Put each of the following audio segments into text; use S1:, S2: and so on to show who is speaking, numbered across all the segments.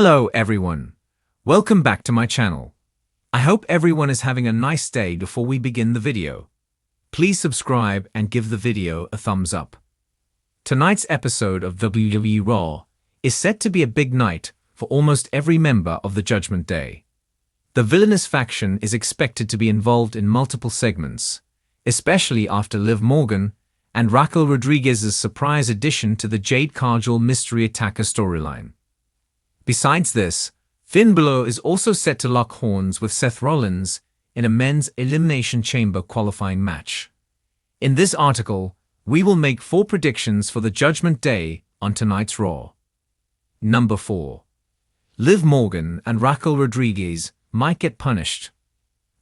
S1: Hello everyone, welcome back to my channel. I hope everyone is having a nice day. Before we begin the video, please subscribe and give the video a thumbs up. Tonight's episode of WWE Raw is set to be a big night for almost every member of the Judgment Day. The villainous faction is expected to be involved in multiple segments, especially after Liv Morgan and Raquel Rodriguez's surprise addition to the Jade Cargill Mystery Attacker storyline. Besides this, Finn Balor is also set to lock horns with Seth Rollins in a men's Elimination Chamber qualifying match. In this article, we will make 4 predictions for the Judgment Day on tonight's Raw. Number 4. Liv Morgan and Raquel Rodriguez might get punished.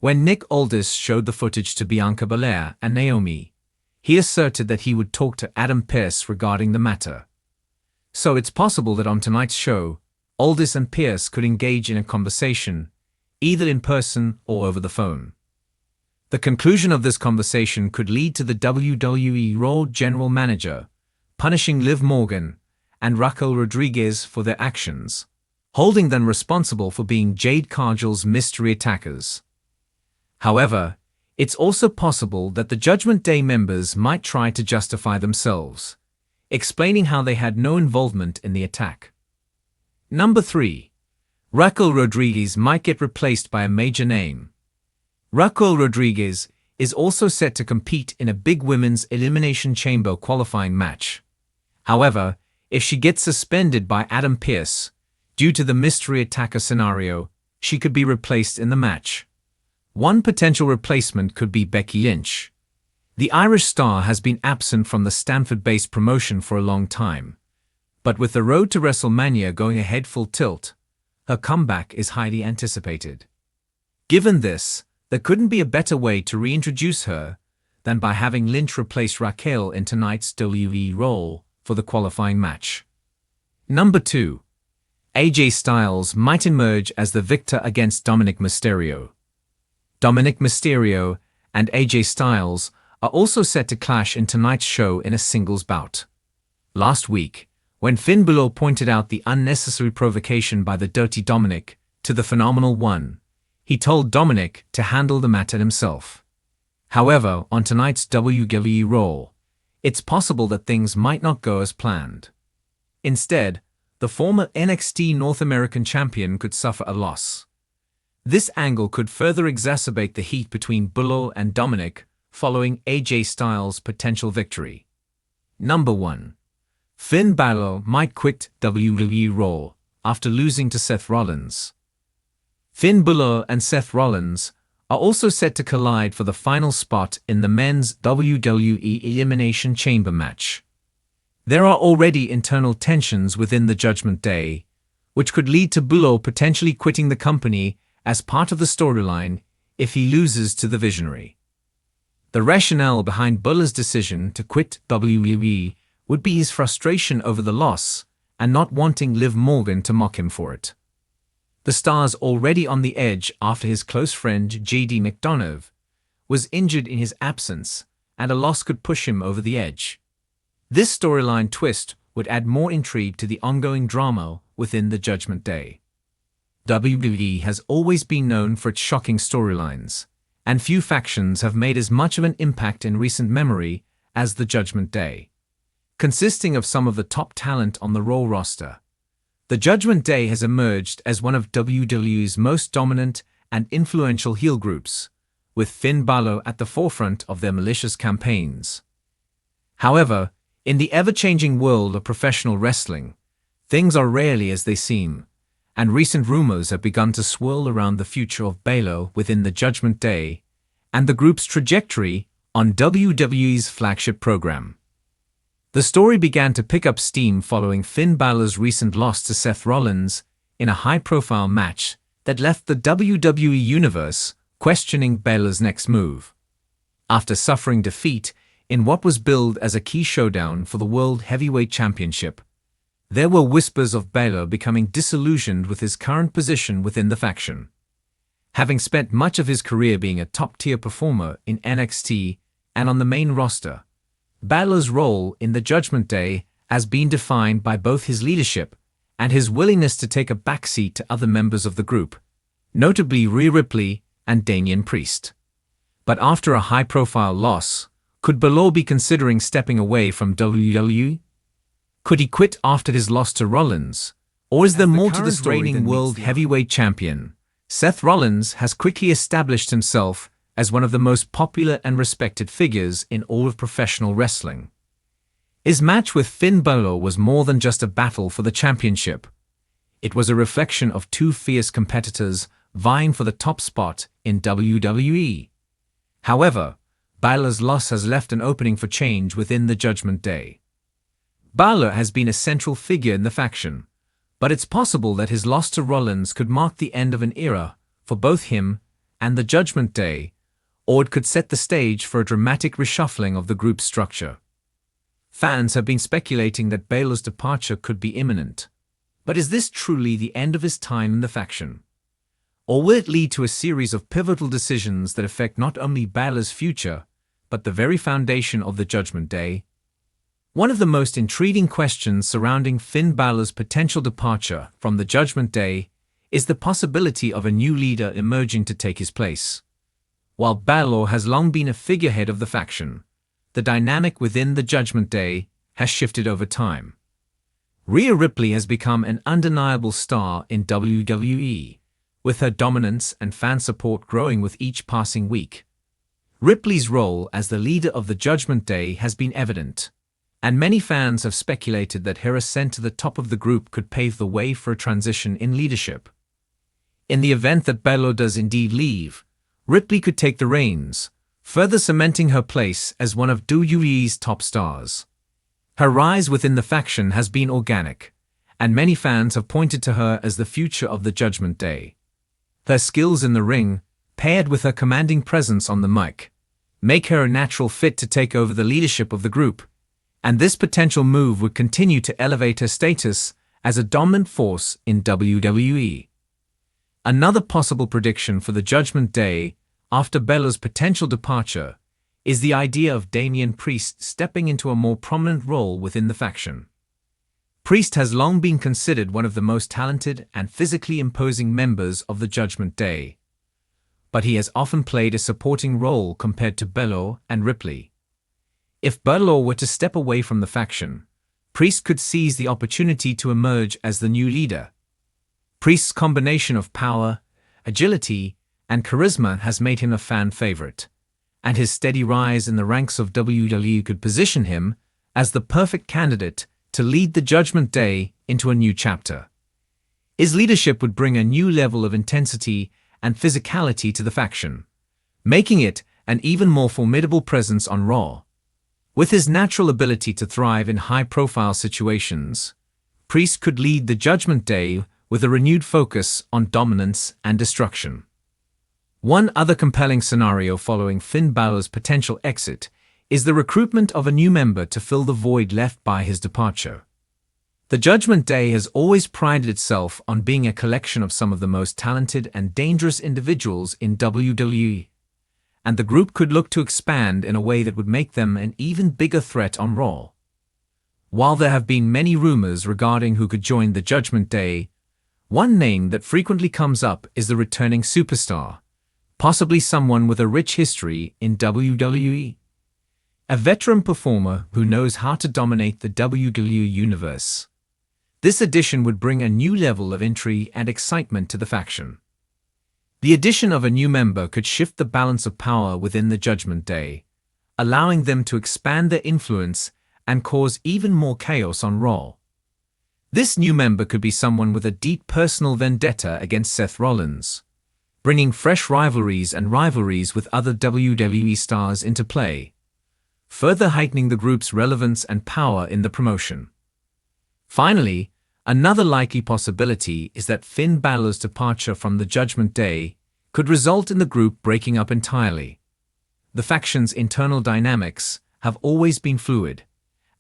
S1: When Nick Aldis showed the footage to Bianca Belair and Naomi, he asserted that he would talk to Adam Pearce regarding the matter. So it's possible that on tonight's show, Aldis and Pearce could engage in a conversation, either in person or over the phone. The conclusion of this conversation could lead to the WWE Raw General Manager punishing Liv Morgan and Raquel Rodriguez for their actions, holding them responsible for being Jade Cargill's mystery attackers. However, it's also possible that the Judgment Day members might try to justify themselves, explaining how they had no involvement in the attack. Number 3. Raquel Rodriguez might get replaced by a major name. Raquel Rodriguez is also set to compete in a big women's Elimination Chamber qualifying match. However, if she gets suspended by Adam Pearce due to the mystery attacker scenario, she could be replaced in the match. One potential replacement could be Becky Lynch. The Irish star has been absent from the Stamford-based promotion for a long time, but with the road to WrestleMania going ahead full tilt, her comeback is highly anticipated. Given this, there couldn't be a better way to reintroduce her than by having Lynch replace Raquel in tonight's WWE Raw for the qualifying match. Number 2. AJ Styles might emerge as the victor against Dominic Mysterio. Dominic Mysterio and AJ Styles are also set to clash in tonight's show in a singles bout. Last week, when Finn Balor pointed out the unnecessary provocation by the Dirty Dominic to the Phenomenal One, he told Dominic to handle the matter himself. However, on tonight's WWE Raw, it's possible that things might not go as planned. Instead, the former NXT North American champion could suffer a loss. This angle could further exacerbate the heat between Balor and Dominic following AJ Styles' potential victory. Number 1. Finn Balor might quit WWE Raw after losing to Seth Rollins. Finn Balor and Seth Rollins are also set to collide for the final spot in the men's WWE Elimination Chamber match. There are already internal tensions within the Judgment Day, which could lead to Balor potentially quitting the company as part of the storyline if he loses to the Visionary. The rationale behind Balor's decision to quit WWE would be his frustration over the loss and not wanting Liv Morgan to mock him for it. The star's already on the edge after his close friend JD McDonough was injured in his absence, and a loss could push him over the edge. This storyline twist would add more intrigue to the ongoing drama within the Judgment Day. WWE has always been known for its shocking storylines, and few factions have made as much of an impact in recent memory as the Judgment Day. Consisting of some of the top talent on the Raw roster, the Judgment Day has emerged as one of WWE's most dominant and influential heel groups, with Finn Balor at the forefront of their malicious campaigns. However, in the ever-changing world of professional wrestling, things are rarely as they seem, and recent rumors have begun to swirl around the future of Balor within the Judgment Day and the group's trajectory on WWE's flagship program. The story began to pick up steam following Finn Balor's recent loss to Seth Rollins in a high-profile match that left the WWE Universe questioning Balor's next move. After suffering defeat in what was billed as a key showdown for the World Heavyweight Championship, there were whispers of Balor becoming disillusioned with his current position within the faction. Having spent much of his career being a top-tier performer in NXT and on the main roster, Balor's role in the Judgment Day has been defined by both his leadership and his willingness to take a backseat to other members of the group, notably Rhea Ripley and Damian Priest. But after a high-profile loss, could Balor be considering stepping away from WWE? Could he quit after his loss to Rollins? Or is there more to this reigning world heavyweight champion? Seth Rollins has quickly established himself as one of the most popular and respected figures in all of professional wrestling. His match with Finn Balor was more than just a battle for the championship. It was a reflection of two fierce competitors vying for the top spot in WWE. However, Balor's loss has left an opening for change within the Judgment Day. Balor has been a central figure in the faction, but it's possible that his loss to Rollins could mark the end of an era for both him and the Judgment Day, or it could set the stage for a dramatic reshuffling of the group's structure. Fans have been speculating that Balor's departure could be imminent. But is this truly the end of his time in the faction? Or will it lead to a series of pivotal decisions that affect not only Balor's future, but the very foundation of the Judgment Day? One of the most intriguing questions surrounding Finn Balor's potential departure from the Judgment Day is the possibility of a new leader emerging to take his place. While Balor has long been a figurehead of the faction, the dynamic within the Judgment Day has shifted over time. Rhea Ripley has become an undeniable star in WWE, with her dominance and fan support growing with each passing week. Ripley's role as the leader of the Judgment Day has been evident, and many fans have speculated that her ascent to the top of the group could pave the way for a transition in leadership. In the event that Balor does indeed leave, Ripley could take the reins, further cementing her place as one of WWE's top stars. Her rise within the faction has been organic, and many fans have pointed to her as the future of the Judgment Day. Her skills in the ring, paired with her commanding presence on the mic, make her a natural fit to take over the leadership of the group, and this potential move would continue to elevate her status as a dominant force in WWE. Another possible prediction for the Judgment Day after Balor's potential departure is the idea of Damian Priest stepping into a more prominent role within the faction. Priest has long been considered one of the most talented and physically imposing members of the Judgment Day, but he has often played a supporting role compared to Balor and Ripley. If Balor were to step away from the faction, Priest could seize the opportunity to emerge as the new leader. Priest's combination of power, agility, and charisma has made him a fan favorite, and his steady rise in the ranks of WWE could position him as the perfect candidate to lead the Judgment Day into a new chapter. His leadership would bring a new level of intensity and physicality to the faction, making it an even more formidable presence on Raw. With his natural ability to thrive in high-profile situations, Priest could lead the Judgment Day with a renewed focus on dominance and destruction. One other compelling scenario following Finn Balor's potential exit is the recruitment of a new member to fill the void left by his departure. The Judgment Day has always prided itself on being a collection of some of the most talented and dangerous individuals in WWE, and the group could look to expand in a way that would make them an even bigger threat on Raw. While there have been many rumors regarding who could join the Judgment Day, one name that frequently comes up is the returning superstar, possibly someone with a rich history in WWE. A veteran performer who knows how to dominate the WWE universe. This addition would bring a new level of intrigue and excitement to the faction. The addition of a new member could shift the balance of power within the Judgment Day, allowing them to expand their influence and cause even more chaos on Raw. This new member could be someone with a deep personal vendetta against Seth Rollins, bringing fresh rivalries with other WWE stars into play, further heightening the group's relevance and power in the promotion. Finally, another likely possibility is that Finn Balor's departure from the Judgment Day could result in the group breaking up entirely. The faction's internal dynamics have always been fluid,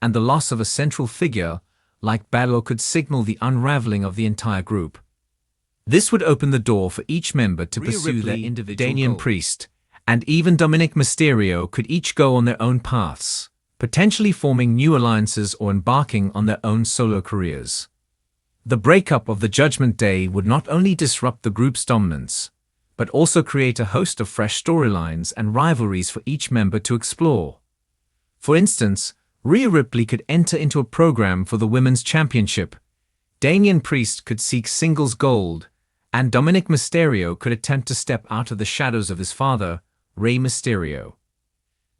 S1: and the loss of a central figure like Balor could signal the unraveling of the entire group. This would open the door for each member to pursue their individual Damian Priest, and even Dominic Mysterio could each go on their own paths, potentially forming new alliances or embarking on their own solo careers. The breakup of the Judgment Day would not only disrupt the group's dominance, but also create a host of fresh storylines and rivalries for each member to explore. For instance, Rhea Ripley could enter into a program for the Women's Championship, Damian Priest could seek singles gold, and Dominic Mysterio could attempt to step out of the shadows of his father, Rey Mysterio.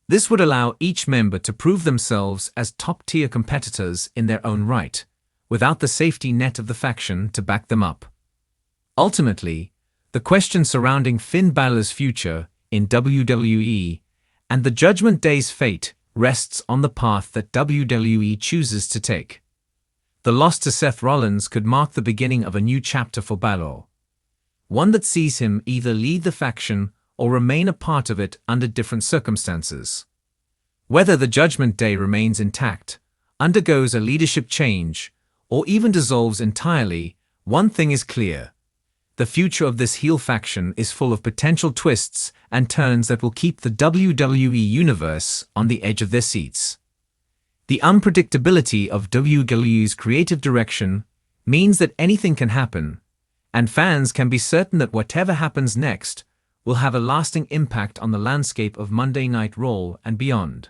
S1: This would allow each member to prove themselves as top-tier competitors in their own right, without the safety net of the faction to back them up. Ultimately, the question surrounding Finn Balor's future in WWE and the Judgment Day's fate rests on the path that WWE chooses to take. The loss to Seth Rollins could mark the beginning of a new chapter for Balor, one that sees him either lead the faction or remain a part of it under different circumstances. Whether the Judgment Day remains intact, undergoes a leadership change, or even dissolves entirely, one thing is clear. The future of this heel faction is full of potential twists and turns that will keep the WWE Universe on the edge of their seats. The unpredictability of WWE's creative direction means that anything can happen, and fans can be certain that whatever happens next will have a lasting impact on the landscape of Monday Night Raw and beyond.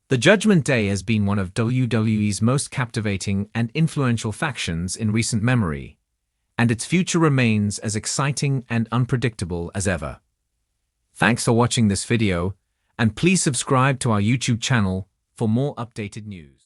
S1: The Judgment Day has been one of WWE's most captivating and influential factions in recent memory, and its future remains as exciting and unpredictable as ever. Thanks for watching this video, and please subscribe to our YouTube channel for more updated news.